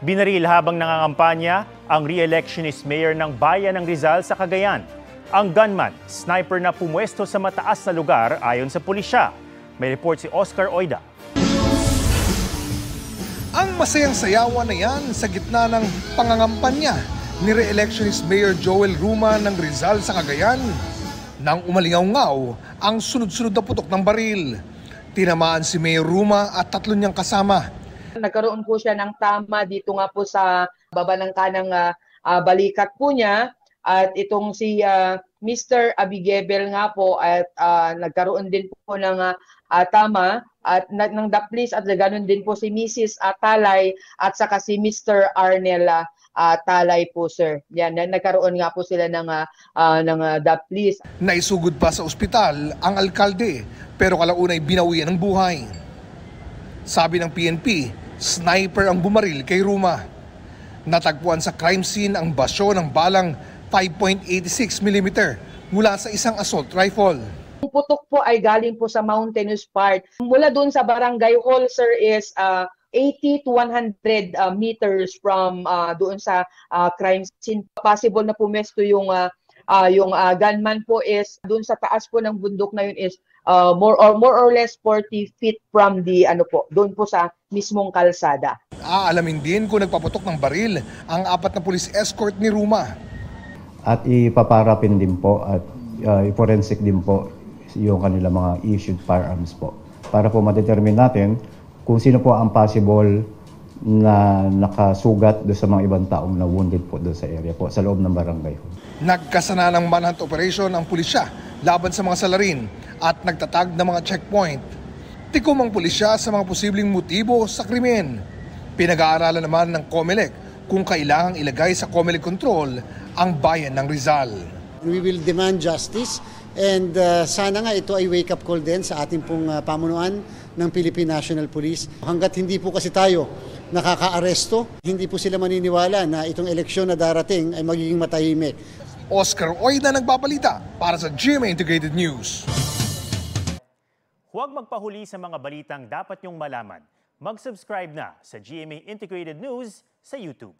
Binaril habang nangangampanya ang re-electionist mayor ng bayan ng Rizal sa Cagayan. Ang gunman, sniper na pumwesto sa mataas na lugar ayon sa pulisya. May report si Oscar Oida. Ang masayang sayawan na yan sa gitna ng pangangampanya ni re-electionist Mayor Joel Ruma ng Rizal sa Cagayan nang umalingaw-ngaw ang sunod-sunod na putok ng baril. Tinamaan si Mayor Ruma at tatlo niyang kasama. Nagkaroon po siya ng tama dito nga po sa baba ng kanang balikat po niya. At itong si Mr. Abigebel nga po at nagkaroon din po ng tama at ng daplis at ganoon din po si Mrs. Talay at saka si Mr. Arnel Talay po, sir. Yan, nagkaroon nga po sila ng daplis. Naisugod pa sa ospital ang alkalde pero kalaunay binawian ng buhay. Sabi ng PNP, sniper ang bumaril kay Ruma. Natagpuan sa crime scene ang basyo ng balang 5.86mm mula sa isang assault rifle. Ang putok po ay galing po sa mountainous part. Mula doon sa barangay hall, sir, is 80 to 100 meters from doon sa crime scene. Possible na pumesto yung gunman po is doon sa taas po ng bundok na yun is more or less 40 feet from the doon po sa mismong kalsada. Aalamin din kung nagpaputok ng baril ang 4 na police escort ni Ruma. At ipaparapin din po at i-forensic din po yung kanila mga issued firearms po. Para po ma-determine natin kung sino po ang possible na nakasugat doon sa mga ibang taong na wounded po doon sa area po, sa loob ng barangay. Nagkasana ng manhunt operation ang pulisya laban sa mga salarin at nagtatag ng mga checkpoint. Tikom ang pulisya sa mga posibleng motibo sa krimen. Pinag-aaralan naman ng COMELEC kung kailangang ilagay sa COMELEC control ang bayan ng Rizal. We will demand justice and sana nga ito ay wake-up call din sa ating pong pamunuan ng Philippine National Police. Hanggat hindi po kasi tayo nakaka-aresto, hindi po sila maniniwala na itong eleksyon na darating ay magiging matahimik. Oscar Oida nagbabalita para sa GMA Integrated News. Huwag magpahuli sa mga balitang dapat niyong malaman. Mag-subscribe na sa GMA Integrated News sa YouTube.